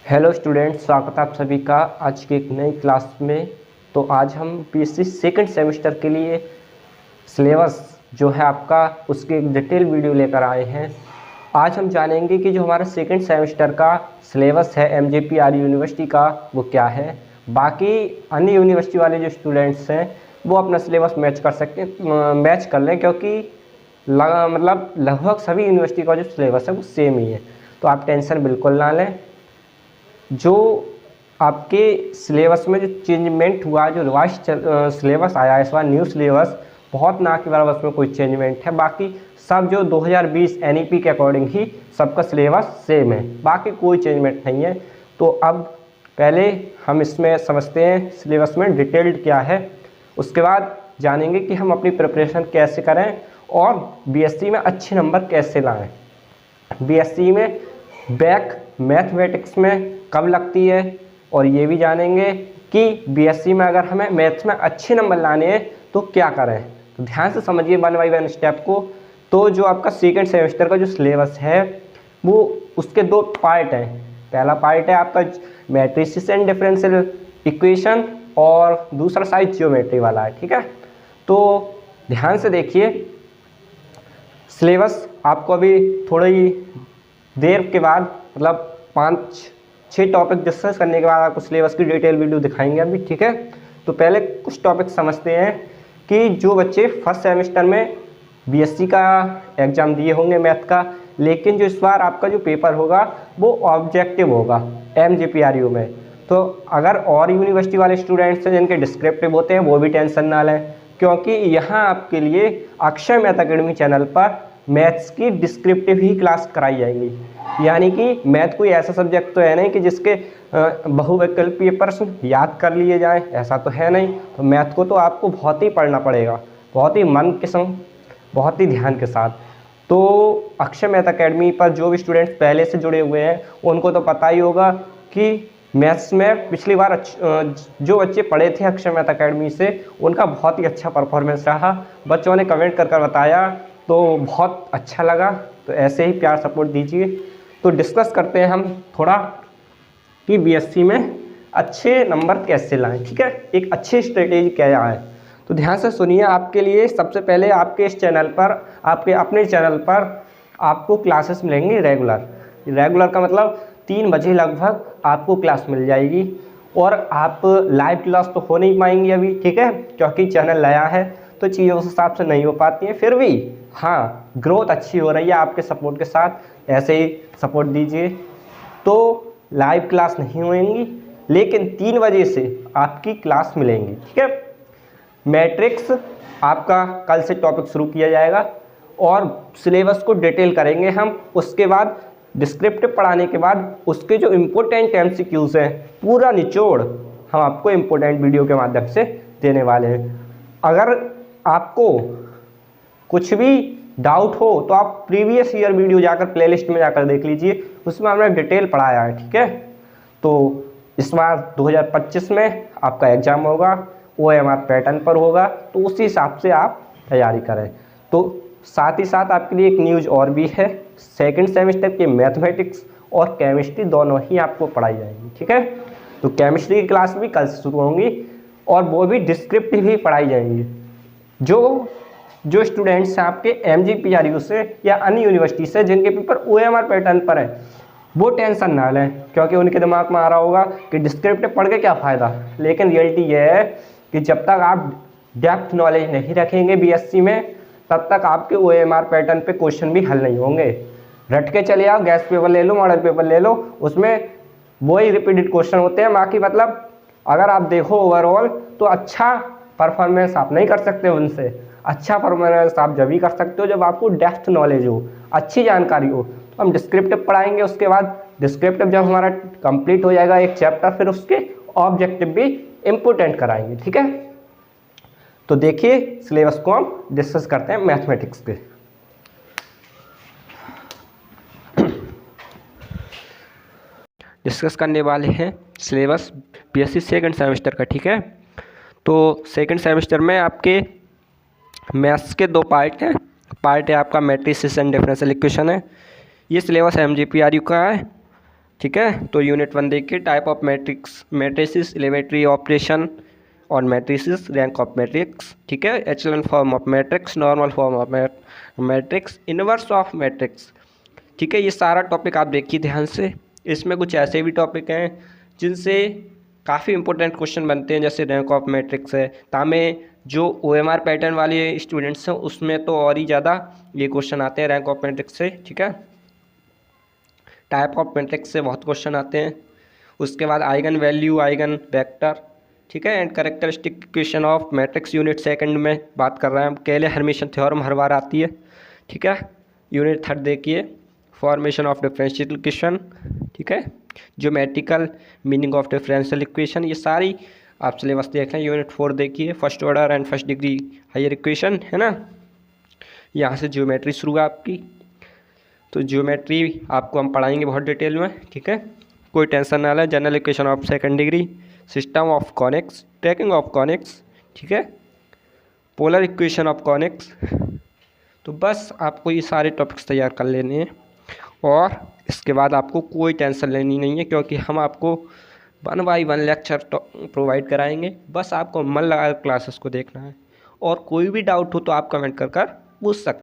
Hello students, स्वागत है आप सभी का आज की एक नई क्लास में। तो आज हम बीएससी सेकंड सेमेस्टर के लिए सिलेबस जो है आपका उसकी एक डिटेल वीडियो लेकर आए हैं। आज हम जानेंगे कि जो हमारा सेकंड सेमेस्टर का सिलेबस है एमजेपीआर यूनिवर्सिटी का वो क्या है। बाकी अन्य यूनिवर्सिटी वाले जो स्टूडेंट्स हैं वो अपना सिलेबस मैच कर लें, क्योंकि लगभग सभी यूनिवर्सिटी का जो सिलेबस है वो सेम ही है। तो आप टेंशन बिल्कुल ना लें। जो आपके सिलेबस में जो चेंजमेंट हुआ, जो रिवाइज सिलेबस आया इस बार न्यू सिलेबस, बहुत ना के बराबर उसमें कोई चेंजमेंट है। बाकी सब जो 2020 एनईपी के अकॉर्डिंग ही सबका सिलेबस सेम है, बाकी कोई चेंजमेंट नहीं है। तो अब पहले हम इसमें समझते हैं सिलेबस में डिटेल्ड क्या है, उसके बाद जानेंगे कि हम अपनी प्रिपरेशन कैसे करें और बीएससी में अच्छे नंबर कैसे लाएं। बीएससी में बैक मैथमेटिक्स में कब लगती है और ये भी जानेंगे कि बीएससी में अगर हमें मैथ्स में अच्छे नंबर लाने हैं तो क्या करें। तो ध्यान से समझिए वन बाई वन स्टेप को। तो जो आपका सेकंड सेमेस्टर का जो सिलेबस है वो उसके दो पार्ट हैं। पहला पार्ट है आपका मैट्रिसेस एंड डिफरेंशियल इक्वेशन और दूसरा साइड ज्योमेट्री वाला है, ठीक है। तो ध्यान से देखिए, सिलेबस आपको अभी थोड़ी देर के बाद मतलब 5-6 टॉपिक डिस्कस करने के बाद आपको सिलेबस की डिटेल वीडियो दिखाएंगे अभी, ठीक है। तो पहले कुछ टॉपिक समझते हैं कि जो बच्चे फर्स्ट सेमेस्टर में बीएससी का एग्ज़ाम दिए होंगे मैथ का, लेकिन जो इस बार आपका जो पेपर होगा वो ऑब्जेक्टिव होगा एमजेपीआरयू में। तो अगर और यूनिवर्सिटी वाले स्टूडेंट्स हैं जिनके डिस्क्रिप्टिव होते हैं वो भी टेंशन ना लें, क्योंकि यहाँ आपके लिए अक्षय मैथ अकेडमी चैनल पर मैथ्स की डिस्क्रिप्टिव ही क्लास कराई जाएंगी। यानी कि मैथ कोई ऐसा सब्जेक्ट तो है नहीं कि जिसके बहुविकल्पीय प्रश्न याद कर लिए जाएं, ऐसा तो है नहीं। तो मैथ को तो आपको बहुत ही पढ़ना पड़ेगा, बहुत ही मन के संग, बहुत ही ध्यान के साथ। तो अक्षय मैथ अकेडमी पर जो भी स्टूडेंट्स पहले से जुड़े हुए हैं उनको तो पता ही होगा कि मैथ्स में पिछली बार जो बच्चे पढ़े थे अक्षय मैथ अकेडमी से उनका बहुत ही अच्छा परफॉर्मेंस रहा। बच्चों ने कमेंट कर बताया तो बहुत अच्छा लगा। तो ऐसे ही प्यार सपोर्ट दीजिए। तो डिस्कस करते हैं हम थोड़ा कि बीएससी में अच्छे नंबर कैसे लाएं, ठीक है, एक अच्छी स्ट्रेटेजी क्या है। तो ध्यान से सुनिए, आपके लिए सबसे पहले आपके इस चैनल पर, आपके अपने चैनल पर आपको क्लासेस मिलेंगी रेगुलर का मतलब 3 बजे लगभग आपको क्लास मिल जाएगी। और आप लाइव क्लास तो हो नहीं पाएंगी अभी, ठीक है, क्योंकि चैनल नया है तो चीज़ें उस हिसाब से नहीं हो पाती हैं। फिर भी हाँ, ग्रोथ अच्छी हो रही है आपके सपोर्ट के साथ, ऐसे ही सपोर्ट दीजिए। तो लाइव क्लास नहीं होंगी लेकिन 3 बजे से आपकी क्लास मिलेंगी, ठीक है। मैट्रिक्स आपका कल से टॉपिक शुरू किया जाएगा और सिलेबस को डिटेल करेंगे हम। उसके बाद डिस्क्रिप्टिव पढ़ाने के बाद उसके जो इम्पोर्टेंट एमसीक्यूज़ हैं पूरा निचोड़ हम आपको इम्पोर्टेंट वीडियो के माध्यम से देने वाले हैं। अगर आपको कुछ भी डाउट हो तो आप प्रीवियस ईयर वीडियो जाकर प्लेलिस्ट में जाकर देख लीजिए, उसमें हमने डिटेल पढ़ाया है, ठीक है। तो इस बार 2025 में आपका एग्ज़ाम होगा, OMR पैटर्न पर होगा, तो उसी हिसाब से आप तैयारी करें। तो साथ ही साथ आपके लिए एक न्यूज़ और भी है, सेकंड सेमेस्टर के मैथमेटिक्स और केमिस्ट्री दोनों ही आपको पढ़ाई जाएगी, ठीक है। तो केमिस्ट्री की क्लास भी कल से शुरू होंगी और वो भी डिस्क्रिप्टिव ही पढ़ाई जाएंगी। जो स्टूडेंट्स हैं आपके एमजीपीआरयू से या अन्य यूनिवर्सिटी से जिनके पेपर OMR पैटर्न पर है वो टेंशन ना लें, क्योंकि उनके दिमाग में आ रहा होगा कि डिस्क्रिप्टिव पढ़ के क्या फ़ायदा। लेकिन रियलिटी ये है कि जब तक आप डेप्थ नॉलेज नहीं रखेंगे बीएससी में तब तक आपके OMR पैटर्न पे क्वेश्चन भी हल नहीं होंगे। रट के चले आओ, गैस पेपर ले लो, मॉडल पेपर ले लो, उसमें वही रिपीटेड क्वेश्चन होते हैं। बाकी मतलब अगर आप देखो ओवरऑल तो अच्छा परफॉर्मेंस आप नहीं कर सकते उनसे। अच्छा परफॉर्मेंस आप जब भी कर सकते हो जब आपको डेप्थ नॉलेज हो, अच्छी जानकारी हो। तो हम डिस्क्रिप्टिव पढ़ाएंगे, उसके बाद डिस्क्रिप्टिव जब हमारा कंप्लीट हो जाएगा एक चैप्टर, फिर उसके ऑब्जेक्टिव भी इम्पोर्टेंट कराएंगे, ठीक है। तो देखिए सिलेबस को हम डिस्कस करते हैं मैथमेटिक्स के। डिस्कस करने वाले हैं सिलेबस बीएससी सेकंड सेमेस्टर का, ठीक है। तो सेकंड सेमेस्टर में आपके मैथ्स के 2 पार्ट हैं। पार्ट है आपका मैट्रिसेस एंड डिफरेंशियल इक्वेशन है, ये सिलेबस एमजीपीआरयू का है। ठीक है। तो यूनिट 1 देखिए, type of matrix, matrices, elementary operation और मैट्रिसेस, रैंक ऑफ मैट्रिक्स, ठीक है। Echelon form of matrix, normal form of matrix, inverse of matrix, ठीक है। ये सारा टॉपिक आप देखिए ध्यान से। इसमें कुछ ऐसे भी टॉपिक हैं जिनसे काफ़ी इंपॉर्टेंट क्वेश्चन बनते हैं, जैसे रैंक ऑफ मैट्रिक्स है। तामें जो OMR पैटर्न वाले स्टूडेंट्स हैं उसमें तो और ही ज़्यादा ये क्वेश्चन आते हैं रैंक ऑफ मैट्रिक्स से, ठीक है। टाइप ऑफ मैट्रिक्स से बहुत क्वेश्चन आते हैं। उसके बाद आइगन वैल्यू, आइगन वेक्टर, ठीक है। And characteristic equation of matrix, unit second में बात कर रहे हैं हम। केले हर्मिशन थ्योरम हर बार आती है, ठीक है। यूनिट थर्ड देखिए, फॉर्मेशन ऑफ डिफरेंशियल इक्वेशन, ठीक है। Geometrical meaning of differential equation, ये सारी आप सिलेबस देख रहे हैं। यूनिट 4 देखिए, first order and first degree higher equation, है ना। यहाँ से ज्योमेट्री शुरू है आपकी। तो ज्योमेट्री आपको हम पढ़ाएंगे बहुत डिटेल में, ठीक है। कोई टेंशन ना लें। General equation of second degree, system of conics, tracking of conics, ठीक है। Polar equation of conics. तो बस आपको ये सारे टॉपिक्स तैयार कर लेने हैं और इसके बाद आपको कोई टेंशन लेनी नहीं है, क्योंकि हम आपको 1 बाय 1 लेक्चर प्रोवाइड कराएंगे। बस आपको मन लगा क्लासेस को देखना है और कोई भी डाउट हो तो आप कमेंट कर पूछ सकते हैं।